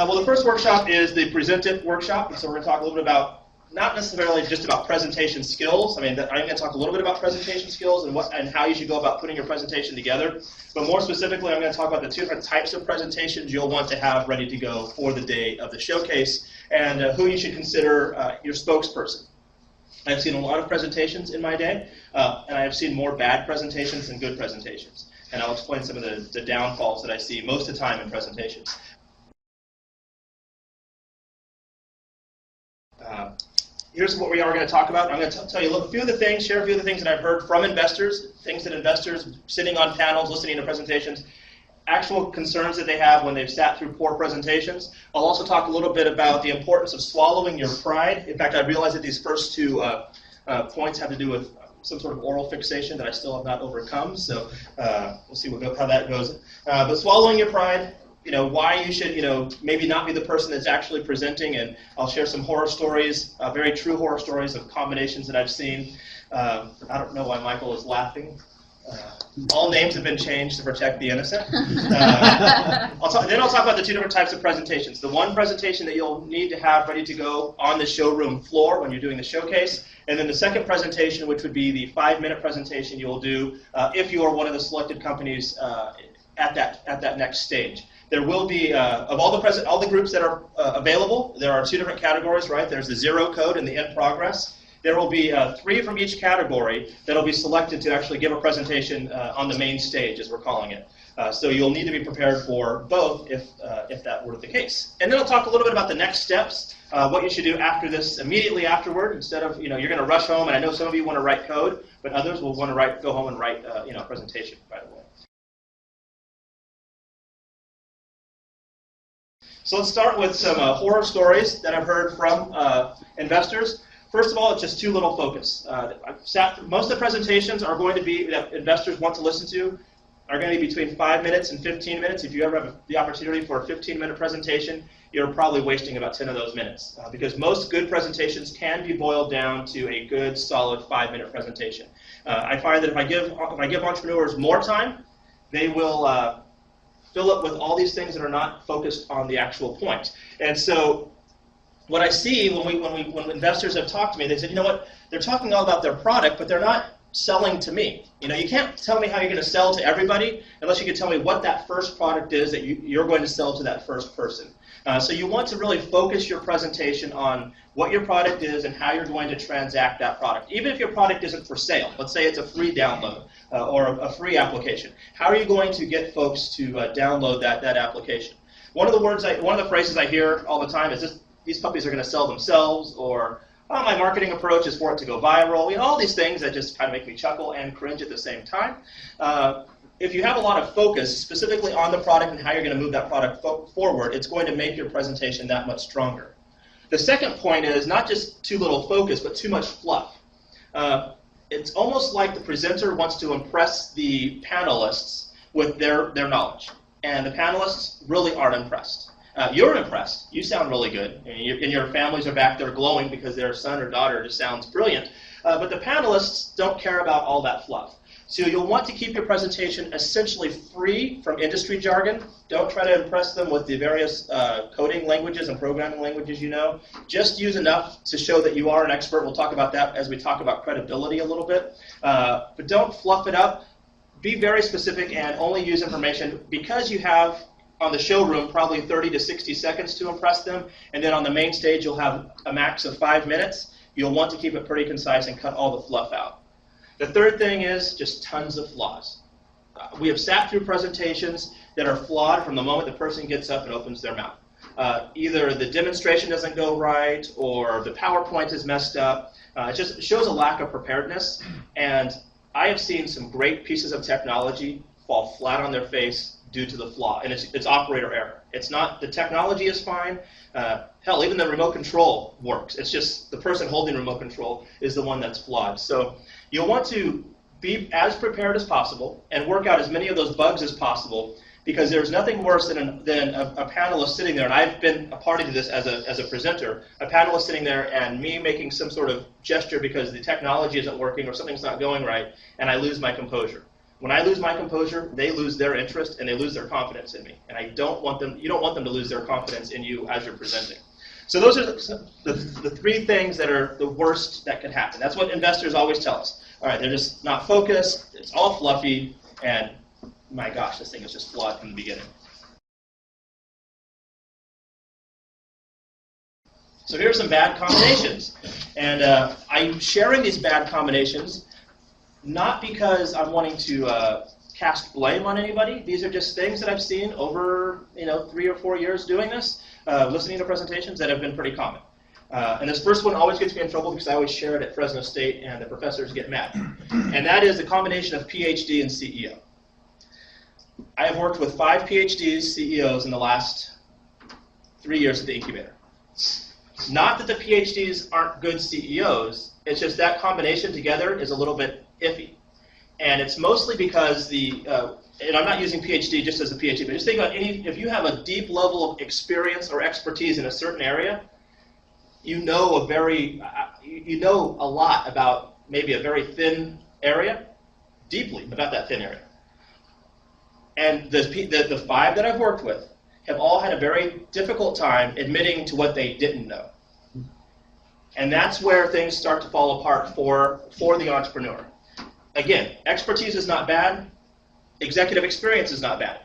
Well, the first workshop is the Present It workshop. So we're going to talk a little bit about, not necessarily just about presentation skills. I mean, I'm going to talk a little bit about presentation skills and how you should go about putting your presentation together. But more specifically, I'm going to talk about the two different types of presentations you'll want to have ready to go for the day of the showcase, and who you should consider your spokesperson. I've seen a lot of presentations in my day, and I have seen more bad presentations than good presentations. And I'll explain some of the downfalls that I see most of the time in presentations. Here's what we are going to talk about. I'm going to tell you a few of the things, share a few of the things that I've heard from investors, things that investors sitting on panels, listening to presentations, actual concerns that they have when they've sat through poor presentations. I'll also talk a little bit about the importance of swallowing your pride. In fact, I realize that these first two points have to do with some sort of oral fixation that I still have not overcome, so we'll see how that goes. But swallowing your pride, why you should, maybe not be the person that's actually presenting, and I'll share some horror stories, very true horror stories of combinations that I've seen. I don't know why Michael is laughing. All names have been changed to protect the innocent. Then I'll talk about the two different types of presentations. The one presentation that you'll need to have ready to go on the showroom floor when you're doing the showcase, and then the second presentation, which would be the 5-minute presentation you'll do if you are one of the selected companies at that next stage. There will be, of all the groups that are available, there are two different categories, right? There's the zero code and the in progress. There will be 3 from each category that will be selected to actually give a presentation on the main stage, as we're calling it. So you'll need to be prepared for both if that were the case. And then I'll talk a little bit about the next steps, what you should do after this, immediately afterward, instead of, you're going to rush home, and I know some of you want to write code, but others will want to go home and write, a presentation, by the way. So let's start with some horror stories that I've heard from investors. First of all, it's just too little focus. Most of the presentations are going to be that investors want to listen to are going to be between 5 minutes and 15 minutes. If you ever have the opportunity for a 15-minute presentation, you're probably wasting about 10 of those minutes because most good presentations can be boiled down to a good, solid 5-minute presentation. I find that if I give entrepreneurs more time, they will fill it with all these things that are not focused on the actual point. And so what I see when investors have talked to me, they said, you know what, they're talking all about their product, but they're not selling to me. You can't tell me how you're going to sell to everybody unless you can tell me what that first product is that you're going to sell to that first person. So you want to really focus your presentation on what your product is and how you're going to transact that product. Even if your product isn't for sale, let's say it's a free download or a free application. How are you going to get folks to download that application? One of the phrases I hear all the time is these puppies are going to sell themselves, or my marketing approach is for it to go viral. All these things that just kind of make me chuckle and cringe at the same time. If you have a lot of focus specifically on the product and how you're going to move that product forward, it's going to make your presentation that much stronger. The second point is not just too little focus, but too much fluff. It's almost like the presenter wants to impress the panelists with their knowledge, and the panelists really aren't impressed. You're impressed. You sound really good, and your families are back there glowing because their son or daughter just sounds brilliant. But the panelists don't care about all that fluff. So you'll want to keep your presentation essentially free from industry jargon. Don't try to impress them with the various coding languages and programming languages you know. Just use enough to show that you are an expert. We'll talk about that as we talk about credibility a little bit. But don't fluff it up. Be very specific and only use information because you have on the showroom probably 30 to 60 seconds to impress them. And then on the main stage, you'll have a max of 5 minutes. You'll want to keep it pretty concise and cut all the fluff out. The third thing is just tons of flaws. We have sat through presentations that are flawed from the moment the person gets up and opens their mouth. Either the demonstration doesn't go right or the PowerPoint is messed up. It just shows a lack of preparedness. And I have seen some great pieces of technology fall flat on their face due to the flaw. And it's operator error. It's not, the technology is fine. Hell, even the remote control works. It's just the person holding remote control is the one that's flawed. So you'll want to be as prepared as possible and work out as many of those bugs as possible because there's nothing worse than a panelist sitting there, and I've been a party to this as a presenter, a panelist sitting there and me making some sort of gesture because the technology isn't working or something's not going right, and I lose my composure. When I lose my composure, they lose their interest and they lose their confidence in me. And you don't want them to lose their confidence in you as you're presenting. So those are the three things that are the worst that could happen. That's what investors always tell us. All right, they're just not focused, it's all fluffy, and my gosh, this thing is just flawed from the beginning. So here are some bad combinations. And I'm sharing these bad combinations not because I'm wanting to cast blame on anybody. These are just things that I've seen over 3 or 4 years doing this, listening to presentations that have been pretty common. And this first one always gets me in trouble because I always share it at Fresno State and the professors get mad. And that is the combination of PhD and CEO. I have worked with 5 PhDs, CEOs in the last 3 years at the incubator. Not that the PhDs aren't good CEOs, it's just that combination together is a little bit iffy. And it's mostly because and I'm not using PhD just as a PhD, but just think about if you have a deep level of experience or expertise in a certain area, you know a lot about maybe a very thin area, deeply about that thin area. And the 5 that I've worked with have all had a very difficult time admitting to what they didn't know. And that's where things start to fall apart for the entrepreneur. Again, expertise is not bad. Executive experience is not bad.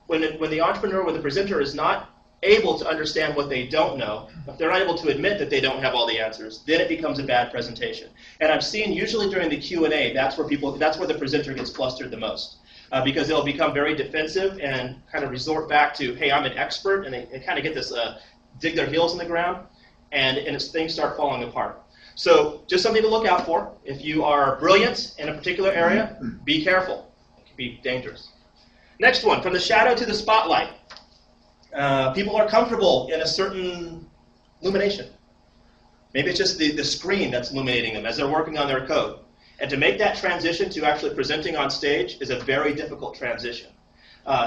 When the entrepreneur or the presenter is not able to understand what they don't know, if they're not able to admit that they don't have all the answers, then it becomes a bad presentation. And I've seen usually during the Q&A, that's where the presenter gets flustered the most. Because they'll become very defensive and kind of resort back to, hey, I'm an expert, and they kind of get this, dig their heels in the ground, and things start falling apart. So just something to look out for. If you are brilliant in a particular area, be careful. It can be dangerous. Next one, from the shadow to the spotlight. People are comfortable in a certain illumination. Maybe it's just the screen that's illuminating them as they're working on their code. And to make that transition to actually presenting on stage is a very difficult transition.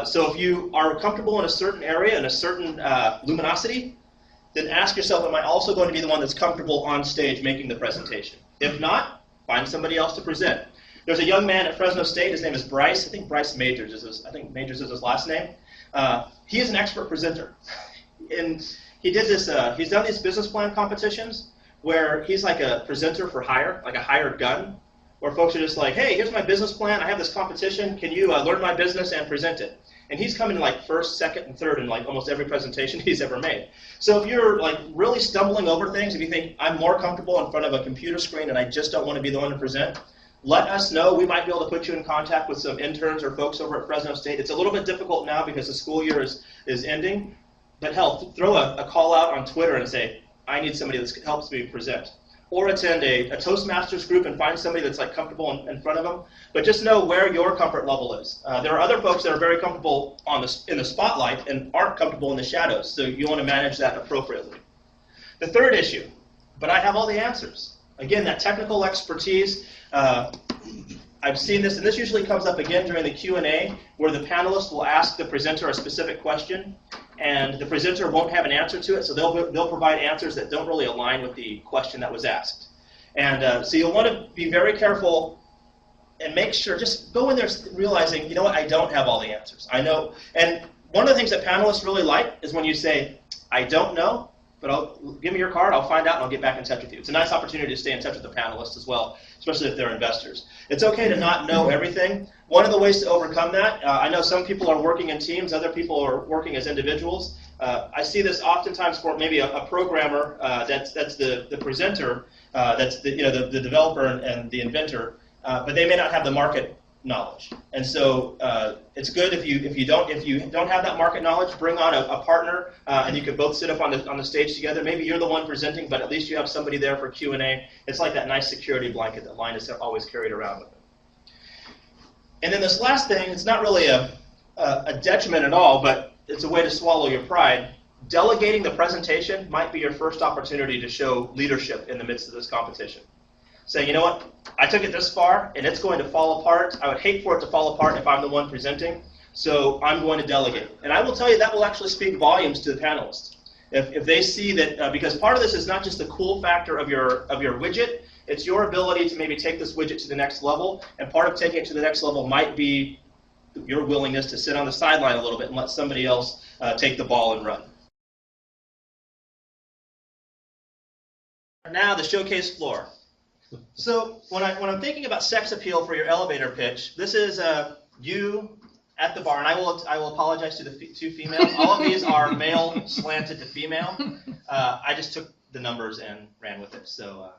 So if you are comfortable in a certain area, in a certain luminosity, then ask yourself, am I also going to be the one that's comfortable on stage making the presentation? If not, find somebody else to present. There's a young man at Fresno State, his name is Bryce. I think Bryce Majors is his last name. He is an expert presenter. And he did this, he's done these business plan competitions where he's like a presenter for hire, like a hired gun, where folks are just like, hey, here's my business plan, I have this competition, can you learn my business and present it? And he's coming in like first, second, and third in like almost every presentation he's ever made. So if you're like really stumbling over things, if you think, I'm more comfortable in front of a computer screen and I just don't want to be the one to present, let us know. We might be able to put you in contact with some interns or folks over at Fresno State. It's a little bit difficult now because the school year is ending, but hell, throw a call out on Twitter and say, I need somebody that helps me present. Or attend a Toastmasters group and find somebody that's like comfortable in front of them. But just know where your comfort level is. There are other folks that are very comfortable in the spotlight and aren't comfortable in the shadows, so you want to manage that appropriately. The third issue, but I have all the answers. Again, that technical expertise, I've seen this, and this usually comes up again during the Q&A, where the panelist will ask the presenter a specific question, and the presenter won't have an answer to it, so they'll provide answers that don't really align with the question that was asked. And so you'll want to be very careful and make sure, just go in there realizing, you know what, I don't have all the answers. I know, and one of the things that panelists really like is when you say, I don't know, but give me your card, I'll find out, and I'll get back in touch with you. It's a nice opportunity to stay in touch with the panelists as well, especially if they're investors. It's okay to not know everything. One of the ways to overcome that, I know some people are working in teams, other people are working as individuals. I see this oftentimes for maybe a programmer that's the presenter, that's the developer and the inventor, but they may not have the market knowledge. And so it's good if you don't have that market knowledge, bring on a partner, and you can both sit up on the stage together. Maybe you're the one presenting, but at least you have somebody there for Q&A. It's like that nice security blanket that Linus always carried around with him. And then this last thing, it's not really a detriment at all, but it's a way to swallow your pride. Delegating the presentation might be your first opportunity to show leadership in the midst of this competition. Say, you know what, I took it this far, and it's going to fall apart. I would hate for it to fall apart if I'm the one presenting, so I'm going to delegate. And I will tell you that will actually speak volumes to the panelists. If they see that, because part of this is not just the cool factor of your widget, It's your ability to maybe take this widget to the next level, and part of taking it to the next level might be your willingness to sit on the sideline a little bit and let somebody else take the ball and run. Now the showcase floor. So when I'm thinking about sex appeal for your elevator pitch, this is you at the bar, and I will apologize to the two females. All of these are male slanted to female. I just took the numbers and ran with it, so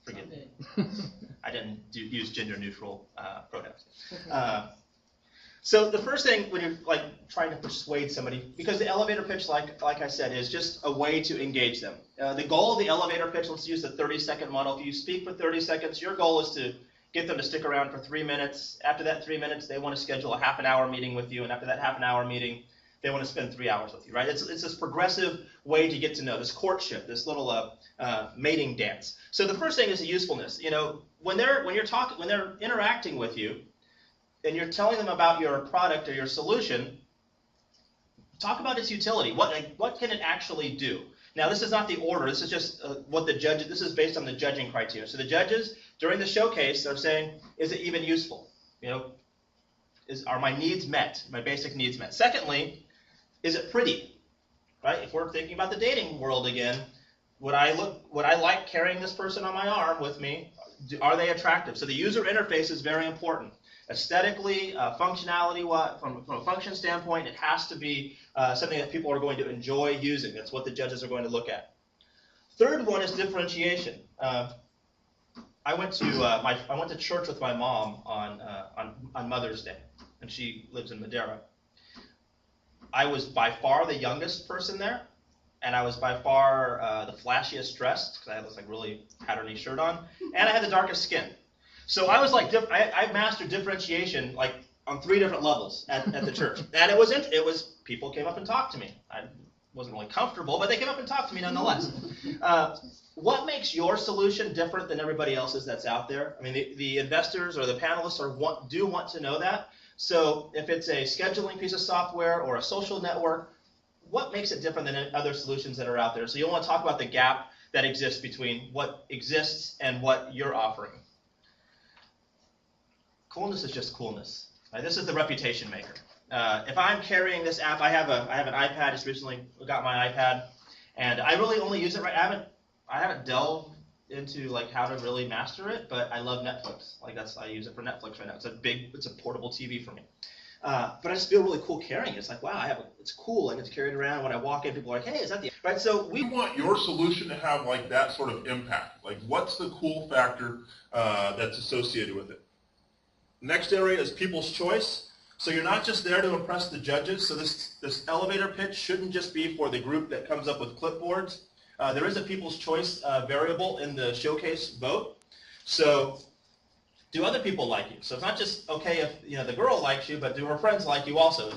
forgive me. I didn't use gender neutral pronouns. So the first thing when you're like trying to persuade somebody, because the elevator pitch, like I said, is just a way to engage them. The goal of the elevator pitch, let's use the 30-second model. If you speak for 30 seconds, your goal is to get them to stick around for 3 minutes. After that 3 minutes, they want to schedule a half-an-hour meeting with you, and after that half-an-hour meeting, they want to spend 3 hours with you, right? It's this progressive way to get to know, this courtship, this little mating dance. So the first thing is the usefulness. You know, when they're interacting with you, and you're telling them about your product or your solution, talk about its utility. What can it actually do? Now, this is not the order. This is just what the judges. This is based on the judging criteria. So the judges during the showcase are saying, is it even useful? You know, are my needs met? My basic needs met? Secondly, is it pretty? Right? If we're thinking about the dating world again, would I like carrying this person on my arm with me? Are they attractive? So the user interface is very important. Aesthetically, functionality, from a function standpoint, it has to be something that people are going to enjoy using. That's what the judges are going to look at. Third one is differentiation. I went to church with my mom on Mother's Day, and she lives in Madera. I was by far the youngest person there, and I was by far the flashiest dressed because I had this like really patterny shirt on, and I had the darkest skin. So I was like, I mastered differentiation like on 3 different levels at the church, and it was people came up and talked to me. I wasn't really comfortable, but they came up and talked to me nonetheless. What makes your solution different than everybody else's that's out there? I mean, the investors or the panelists do want to know that. So if it's a scheduling piece of software or a social network, what makes it different than other solutions that are out there? So you'll want to talk about the gap that exists between what exists and what you're offering. Coolness is just coolness. Right? This is the reputation maker. If I'm carrying this app, I have an iPad. Just recently got my iPad, and I really only use it. Right, I haven't delved into like how to really master it, but I love Netflix. Like I use it for Netflix right now. It's a portable TV for me. But I just feel really cool carrying it. It's like, wow, it's cool. I get to carry it around. When I walk in, people are like, hey, is that the right? So we want your solution to have like that sort of impact. Like, what's the cool factor that's associated with it? Next area is people's choice. So you're not just there to impress the judges. So this elevator pitch shouldn't just be for the group that comes up with clipboards. There is a people's choice variable in the showcase vote. So do other people like you? So it's not just okay if the girl likes you, but do her friends like you also?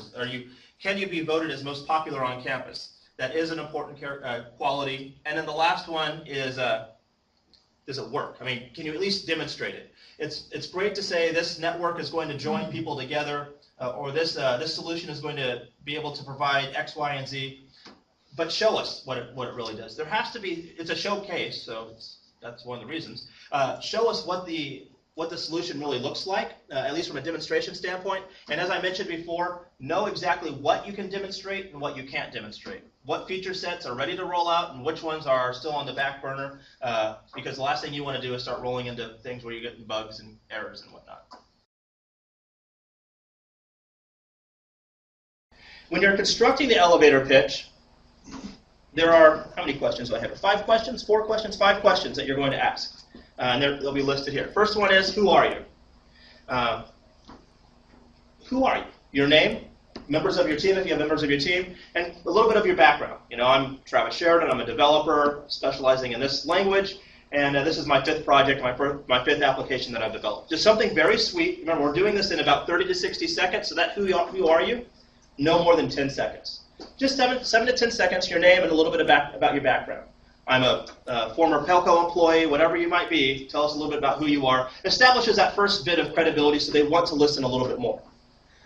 Can you be voted as most popular on campus? That is an important quality. And then the last one is does it work? I mean, can you at least demonstrate it? It's great to say this network is going to join people together, or this solution is going to be able to provide X, Y, and Z. But show us what it really does. There has to be. It's a showcase, so that's one of the reasons. Show us what the solution really looks like, at least from a demonstration standpoint. And as I mentioned before, know exactly what you can demonstrate and what you can't demonstrate. What feature sets are ready to roll out and which ones are still on the back burner, because the last thing you want to do is start rolling into things where you get bugs and errors and whatnot. When you're constructing the elevator pitch, there are, how many questions do I have? 5 questions, 4 questions, 5 questions that you're going to ask. And they'll be listed here. First one is, who are you? Who are you? Your name, members of your team if you have members of your team, and a little bit of your background. I'm Travis Sheridan. I'm a developer specializing in this language, and this is my 5th project, my 5th application that I've developed. Just something very sweet. Remember, we're doing this in about 30 to 60 seconds, so that who are you? No more than 10 seconds. Just 7 to 10 seconds, your name and a little bit about your background. I'm a former Pelco employee, whatever you might be. Tell us a little bit about who you are. Establishes that first bit of credibility so they want to listen a little bit more.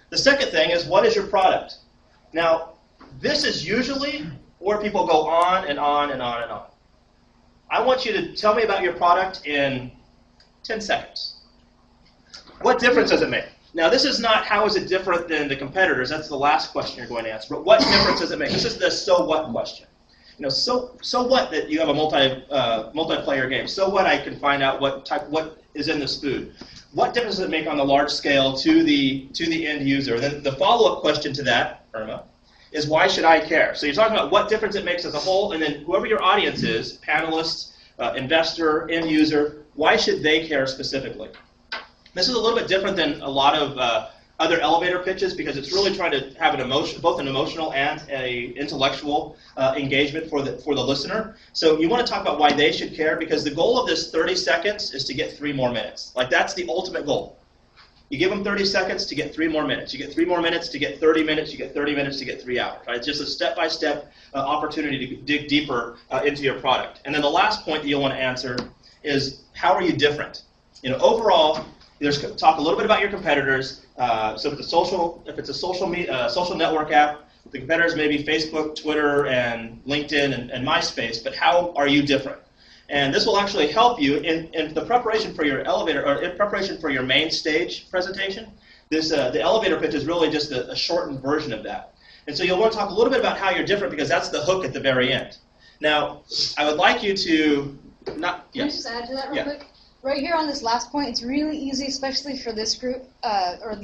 The second thing is, what is your product? Now, this is usually where people go on and on and on and on. I want you to tell me about your product in 10 seconds. What difference does it make? Now, this is not how is it different than the competitors. That's the last question you're going to answer. But what difference does it make? This is the so what question. You know, so what that you have a multiplayer game? So what I can find out what is in this food? What difference does it make on the large scale to the end user? Then the follow-up question to that, Irma, is why should I care? So you're talking about what difference it makes as a whole, and then whoever your audience is, panelists, investor, end user, why should they care specifically? This is a little bit different than a lot of other elevator pitches because it's really trying to have an emotion, both an emotional and a intellectual engagement for the listener. So you want to talk about why they should care because the goal of this 30 seconds is to get 3 more minutes. Like that's the ultimate goal. You give them 30 seconds to get 3 more minutes. You get 3 more minutes to get 30 minutes. You get 30 minutes to get 3 hours. Right? It's just a step-by-step opportunity to dig deeper into your product. And then the last point that you'll want to answer is how are you different? You know, overall, talk a little bit about your competitors. So if it's a social network app, the competitors may be Facebook, Twitter, and LinkedIn, and MySpace. But how are you different? And this will actually help you in the preparation for your elevator or in preparation for your main stage presentation. The elevator pitch is really just a shortened version of that. And so you'll want to talk a little bit about how you're different because that's the hook at the very end. Now, I would like you to Can I just add to that real quick? Right here on this last point, it's really easy, especially for this group, or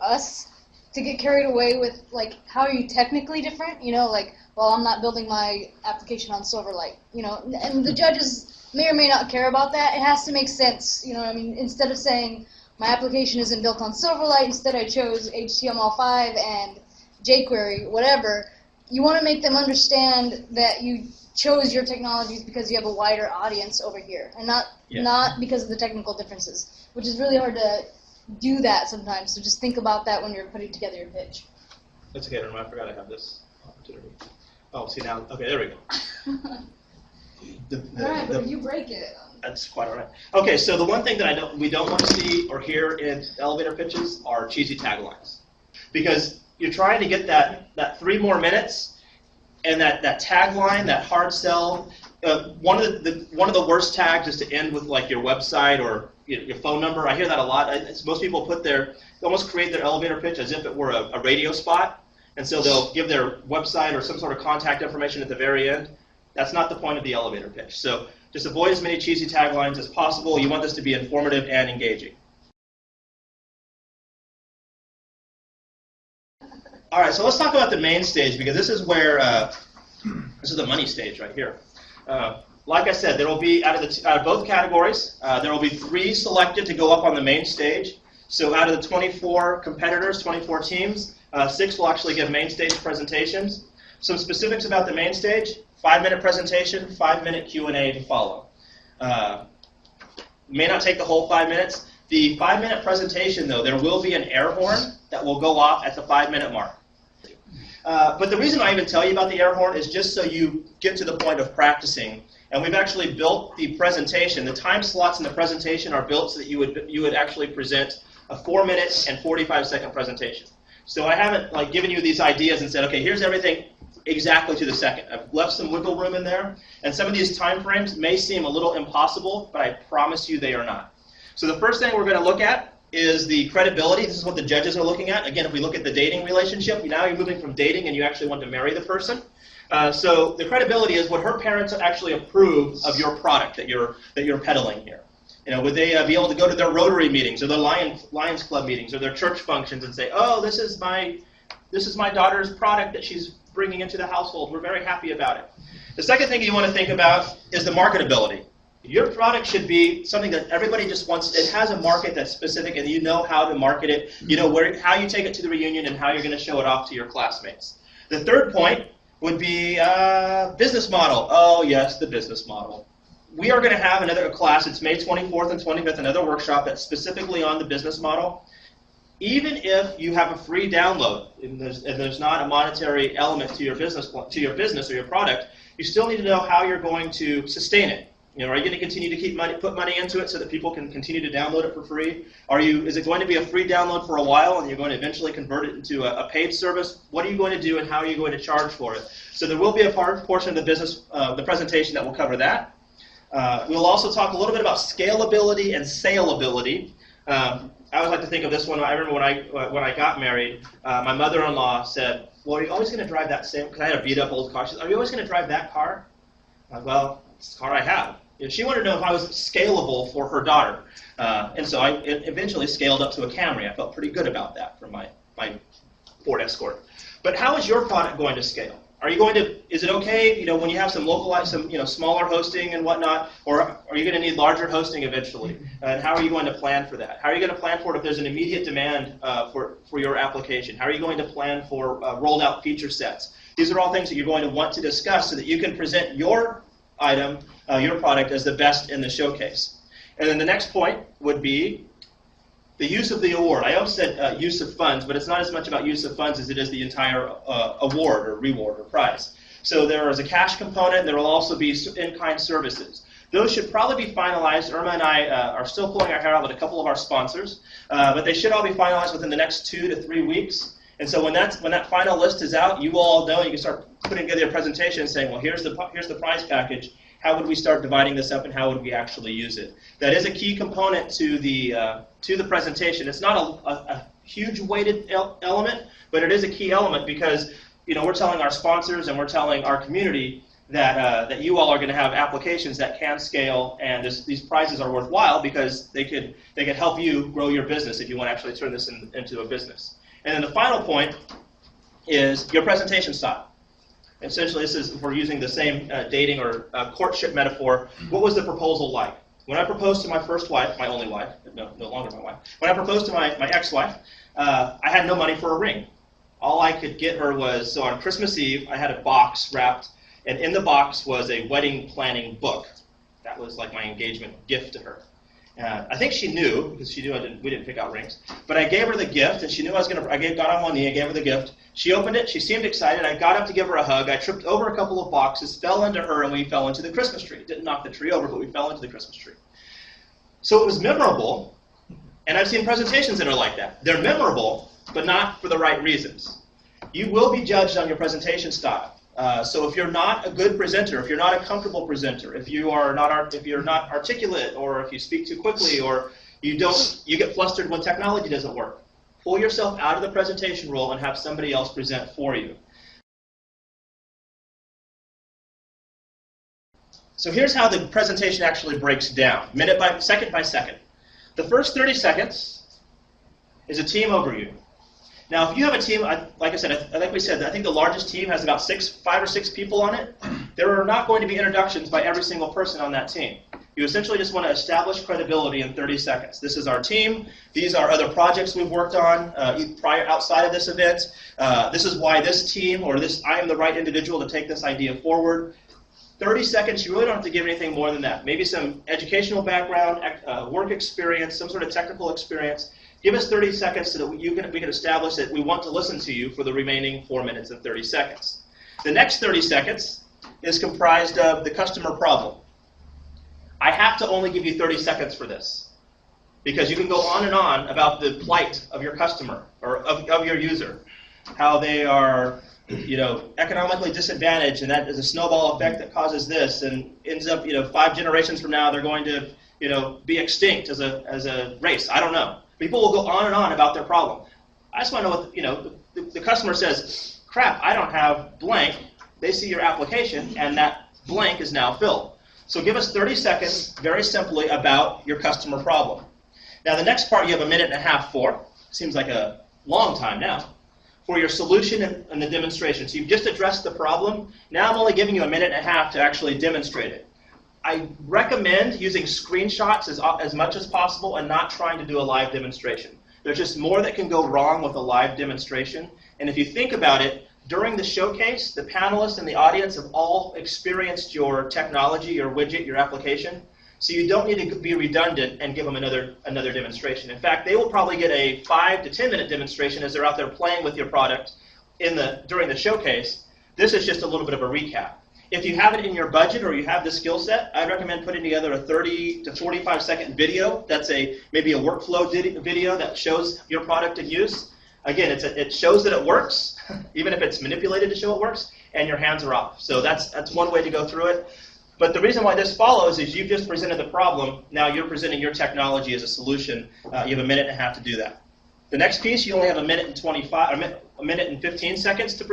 us, to get carried away with, like, how are you technically different? You know, like, well, I'm not building my application on Silverlight, you know, and the judges may or may not care about that. It has to make sense, you know what I mean? Instead of saying, my application isn't built on Silverlight, instead I chose HTML5 and jQuery, whatever, you want to make them understand that you chose your technologies because you have a wider audience over here, and not because of the technical differences, which is really hard to do that sometimes. So just think about that when you're putting together your pitch. That's okay, I forgot I have this opportunity. Oh, see now, okay, there we go. All right, but if you break it. That's quite all right. Okay, so the one thing that we don't want to see or hear in elevator pitches are cheesy taglines, because you're trying to get that 3 more minutes. And that tagline, that hard sell, one of the worst tags is to end with like your website or your phone number. I hear that a lot. Most people almost create their elevator pitch as if it were a radio spot, and so they'll give their website or some sort of contact information at the very end. That's not the point of the elevator pitch. So just avoid as many cheesy taglines as possible. You want this to be informative and engaging. All right, so let's talk about the main stage because this is where this is the money stage right here. Like I said, there will be out of both categories, there will be 3 selected to go up on the main stage. So out of the 24 competitors, 24 teams, 6 will actually give main stage presentations. Some specifics about the main stage: 5-minute presentation, 5-minute Q&A to follow. May not take the whole 5 minutes. The 5-minute presentation, though, there will be an air horn that will go off at the 5-minute mark. But the reason I even tell you about the air horn is just so you get to the point of practicing. And we've actually built the presentation. The time slots in the presentation are built so that you would actually present a 4-minute and 45-second presentation. So I haven't given you these ideas and said, okay, here's everything exactly to the second. I've left some wiggle room in there. And some of these time frames may seem a little impossible, but I promise you they are not. So the first thing we're going to look at is the credibility. This is what the judges are looking at. Again, if we look at the dating relationship, now you're moving from dating and you actually want to marry the person. So the credibility is what her parents actually approve of your product that you're peddling here. You know, would they be able to go to their Rotary meetings or their Lions Club meetings or their church functions and say, oh, this is my daughter's product that she's bringing into the household. We're very happy about it. The second thing you want to think about is the marketability. Your product should be something that everybody just wants. It has a market that's specific, and you know how to market it. You know how you take it to the reunion and how you're going to show it off to your classmates. The third point would be business model. Oh, yes, the business model. We are going to have another class. It's May 24th and 25th, another workshop that's specifically on the business model. Even if you have a free download and there's not a monetary element to your business or your product, you still need to know how you're going to sustain it. You know, are you going to continue to put money into it so that people can continue to download it for free? Is it going to be a free download for a while and you're going to eventually convert it into a paid service? What are you going to do and how are you going to charge for it? So there will be a portion of the business, the presentation that will cover that. We'll also talk a little bit about scalability and saleability. I always like to think of this one. I remember when I got married, my mother-in-law said, "Well, are you always going to drive that same?" Because I had a beat-up old car. She said, "Are you always going to drive that car?" Well, it's the car I have. She wanted to know if I was scalable for her daughter, and so I eventually scaled up to a Camry. I felt pretty good about that for my Ford Escort. But how is your product going to scale? Are you going to? Is it okay? When you have some localized, smaller hosting and whatnot, or are you going to need larger hosting eventually? And how are you going to plan for that? How are you going to plan for it if there's an immediate demand for your application? How are you going to plan for rolled out feature sets? These are all things that you're going to want to discuss so that you can present your item, your product, as the best in the showcase. And then the next point would be the use of the award. I always said use of funds, but it's not as much about use of funds as it is the entire award or reward or prize. So there is a cash component, and there will also be in-kind services. Those should probably be finalized. Irma and I are still pulling our hair out with a couple of our sponsors, but they should all be finalized within the next 2 to 3 weeks. And so when that final list is out, you all know, you can start putting together your presentation and saying, well, here's the prize package. How would we start dividing this up, and how would we actually use it? That is a key component to the presentation. It's not a huge weighted element, but it is a key element because we're telling our sponsors and we're telling our community that you all are going to have applications that can scale, and these prizes are worthwhile because they could help you grow your business if you want to actually turn this into a business. And then the final point is your presentation style. Essentially, if we're using the same dating or courtship metaphor, what was the proposal like? When I proposed to my first wife, my only wife, no longer my wife, when I proposed to my ex-wife, I had no money for a ring. All I could get her was, so on Christmas Eve, I had a box wrapped, and in the box was a wedding planning book. That was like my engagement gift to her. I think she knew, because she knew we didn't pick out rings, but I gave her the gift, and she knew I got on one knee, I gave her the gift. She opened it, she seemed excited, I got up to give her a hug, I tripped over a couple of boxes, fell into her, and we fell into the Christmas tree. Didn't knock the tree over, but we fell into the Christmas tree. So it was memorable, and I've seen presentations that are like that. They're memorable, but not for the right reasons. You will be judged on your presentation style. So if you're not a good presenter, if you're not a comfortable presenter, if you're not articulate, or if you speak too quickly, or you get flustered when technology doesn't work, pull yourself out of the presentation role and have somebody else present for you. So here's how the presentation actually breaks down, second by second. The first 30 seconds is a team overview. Now, if you have a team, like I said, like we said, I think the largest team has about 5 or 6 people on it. There are not going to be introductions by every single person on that team. You essentially just want to establish credibility in 30 seconds. This is our team. These are other projects we've worked on outside of this event. This is why this team, or I am the right individual to take this idea forward. 30 seconds, you really don't have to give anything more than that. Maybe some educational background, work experience, some sort of technical experience. Give us 30 seconds so that we can establish that we want to listen to you for the remaining 4 minutes and 30 seconds. The next 30 seconds is comprised of the customer problem. I have to only give you 30 seconds for this, because you can go on and on about the plight of your customer or of your user, how they are economically disadvantaged, and that is a snowball effect that causes this, and ends up 5 generations from now they're going to be extinct as a race. I don't know. People will go on and on about their problem. I just want to know what the customer says. Crap, I don't have blank. They see your application, and that blank is now filled. So give us 30 seconds, very simply, about your customer problem. Now the next part you have a minute and a half for. Seems like a long time now. For your solution and the demonstration. So you've just addressed the problem. Now I'm only giving you a minute and a half to actually demonstrate it. I recommend using screenshots as much as possible and not trying to do a live demonstration. There's just more that can go wrong with a live demonstration. And if you think about it, during the showcase, the panelists and the audience have all experienced your technology, your widget, your application. So you don't need to be redundant and give them another demonstration. In fact, they will probably get a 5 to 10 minute demonstration as they're out there playing with your product during the showcase. This is just a little bit of a recap. If you have it in your budget or you have the skill set, I'd recommend putting together a 30 to 45 second video. That's maybe a workflow video that shows your product in use. Again, it shows that it works, even if it's manipulated to show it works, and your hands are off. So that's one way to go through it. But the reason why this follows is you've just presented the problem. Now you're presenting your technology as a solution. You have a minute and a half to do that. The next piece, you only have a minute and 15 seconds to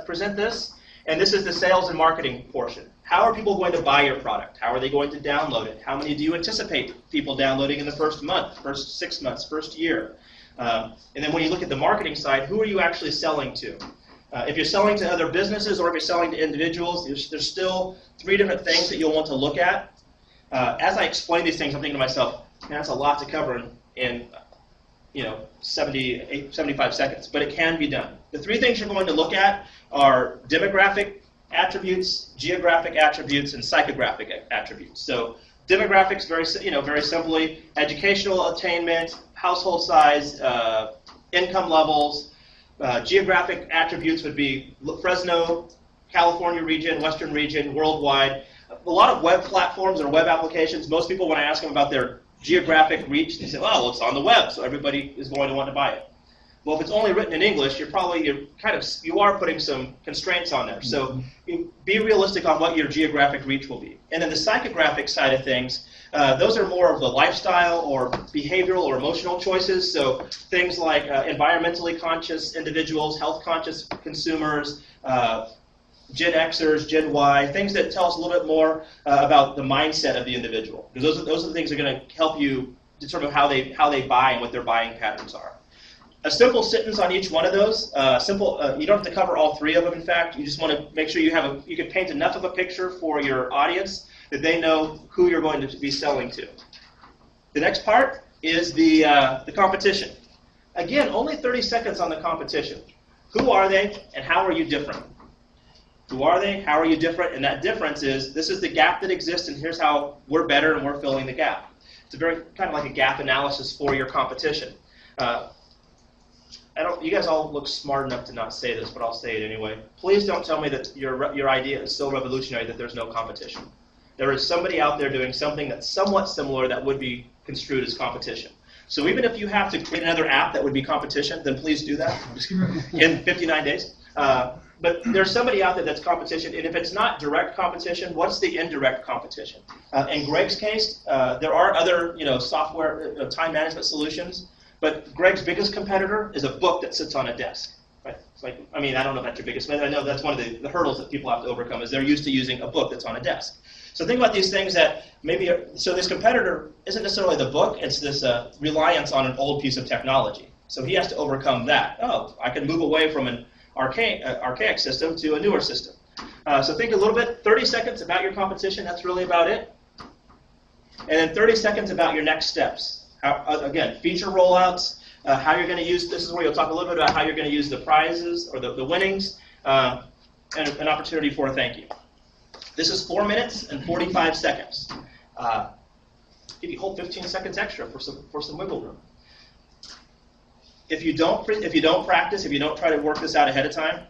present this. And this is the sales and marketing portion. How are people going to buy your product? How are they going to download it? How many do you anticipate people downloading in the first month, first 6 months, first year? And then when you look at the marketing side, who are you actually selling to? If you're selling to other businesses or if you're selling to individuals, there's still 3 different things that you'll want to look at. As I explain these things, I'm thinking to myself, man, that's a lot to cover in 75 seconds, but it can be done. The 3 things you're going to look at are demographic attributes, geographic attributes, and psychographic attributes. So demographics, very simply, educational attainment, household size, income levels. Geographic attributes would be Fresno, California region, Western region, worldwide. A lot of web platforms or web applications, most people, when I ask them about their geographic reach, they say, well, it's on the web, so everybody is going to want to buy it. Well, if it's only written in English, you are putting some constraints on there. So be realistic on what your geographic reach will be. And then the psychographic side of things, those are more of the lifestyle or behavioral or emotional choices. So things like environmentally conscious individuals, health conscious consumers, Gen Xers, Gen Y, things that tell us a little bit more about the mindset of the individual. Because those are the things that are going to help you determine how they buy and what their buying patterns are. A simple sentence on each one of those. You don't have to cover all 3 of them. In fact, you just want to make sure you can paint enough of a picture for your audience that they know who you're going to be selling to. The next part is the competition. Again, only 30 seconds on the competition. Who are they, and how are you different? Who are they? How are you different? And that difference is, this is the gap that exists, and here's how we're better and we're filling the gap. It's a very kind of like a gap analysis for your competition. You guys all look smart enough to not say this, but I'll say it anyway. Please don't tell me that your idea is so revolutionary that there's no competition. There is somebody out there doing something that's somewhat similar that would be construed as competition. So even if you have to create another app that would be competition, then please do that in 59 days. But there's somebody out there that's competition, and if it's not direct competition, what's the indirect competition? In Greg's case, there are other software time management solutions, but Greg's biggest competitor is a book that sits on a desk. Right? It's I don't know if that's your biggest, but I know that's one of the hurdles that people have to overcome is they're used to using a book that's on a desk. So think about these things that so this competitor isn't necessarily the book, it's this reliance on an old piece of technology. So he has to overcome that. Oh, I can move away from an archaic system to a newer system. So think a little bit, 30 seconds about your competition, that's really about it. And then 30 seconds about your next steps. Again, feature rollouts, how you're going to use, this is where you'll talk a little bit about how you're going to use the prizes or the winnings, and an opportunity for a thank you. This is 4 minutes and 45 seconds. If you hold 15 seconds extra for some wiggle room. If you don't practice, if you don't try to work this out ahead of time,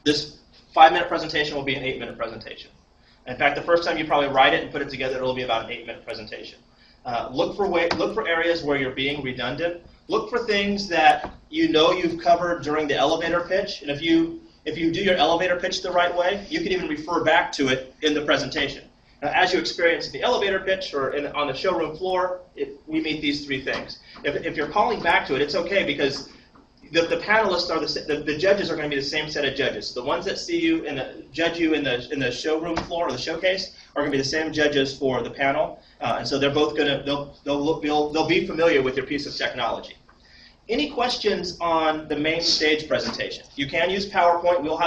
this 5-minute presentation will be an 8-minute presentation. In fact, the first time you probably write it and put it together, it'll be about an 8-minute presentation. Look for areas where you're being redundant. Look for things that you've covered during the elevator pitch, and if you do your elevator pitch the right way, you can even refer back to it in the presentation. Now, as you experience the elevator pitch or on the showroom floor, we meet these 3 things. If you're calling back to it, it's okay because the panelists are the judges are going to be the same set of judges. The ones that see you and judge you in the showroom floor or the showcase are going to be the same judges for the panel, and so they're both going to they'll be familiar with your piece of technology. Any questions on the main stage presentation? You can use PowerPoint. We'll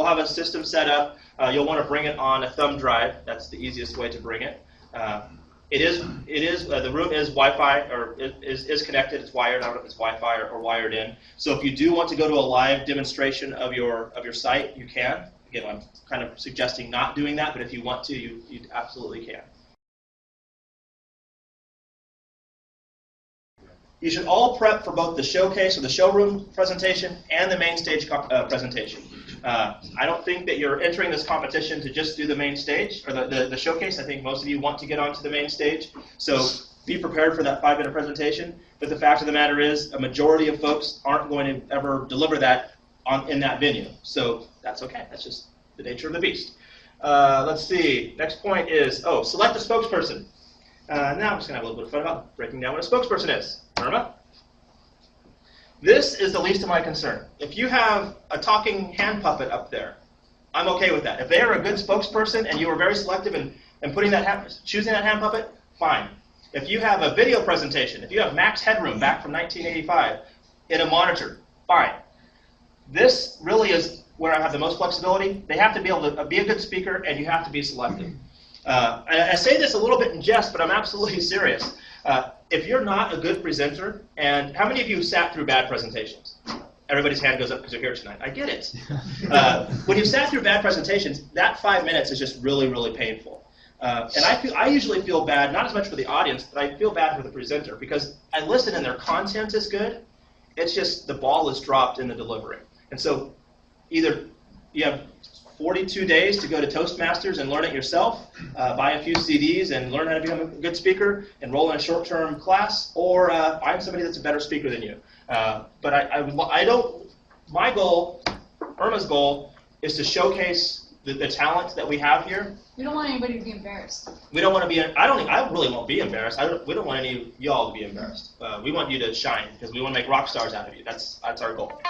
have a system set up. You'll want to bring it on a thumb drive. That's the easiest way to bring it. The room is Wi-Fi or is connected. It's wired. I don't know if it's Wi-Fi or wired in. So if you do want to go to a live demonstration of your site, you can. Again, I'm kind of suggesting not doing that, but if you want to, you absolutely can. You should all prep for both the showcase or the showroom presentation and the main stage presentation. I don't think that you're entering this competition to just do the main stage or the showcase. I think most of you want to get onto the main stage. So be prepared for that 5-minute presentation. But the fact of the matter is a majority of folks aren't going to ever deliver that in that venue. So that's okay. That's just the nature of the beast. Let's see. Next point is, select a spokesperson. Now I'm just going to have a little bit of fun about breaking down what a spokesperson is. Irma? This is the least of my concern. If you have a talking hand puppet up there, I'm okay with that. If they are a good spokesperson and you were very selective in choosing that hand puppet, fine. If you have a video presentation, if you have Max Headroom back from 1985 in a monitor, fine. This really is where I have the most flexibility. They have to be able to be a good speaker, and you have to be selective. I say this a little bit in jest, but I'm absolutely serious. If you're not a good presenter, and how many of you sat through bad presentations? Everybody's hand goes up because you're here tonight. I get it. When you've sat through bad presentations, that 5 minutes is just really, really painful. And I usually feel bad, not as much for the audience, but I feel bad for the presenter because I listen and their content is good. It's just the ball is dropped in the delivery. And so either you have 42 days to go to Toastmasters and learn it yourself, buy a few CDs and learn how to become a good speaker, enroll in a short-term class, or find somebody that's a better speaker than you. But I don't. My goal, Irma's goal, is to showcase the talent that we have here. We don't want anybody to be embarrassed. We don't want to be. I really won't be embarrassed. We don't want any of y'all to be embarrassed. We want you to shine because we want to make rock stars out of you. That's our goal.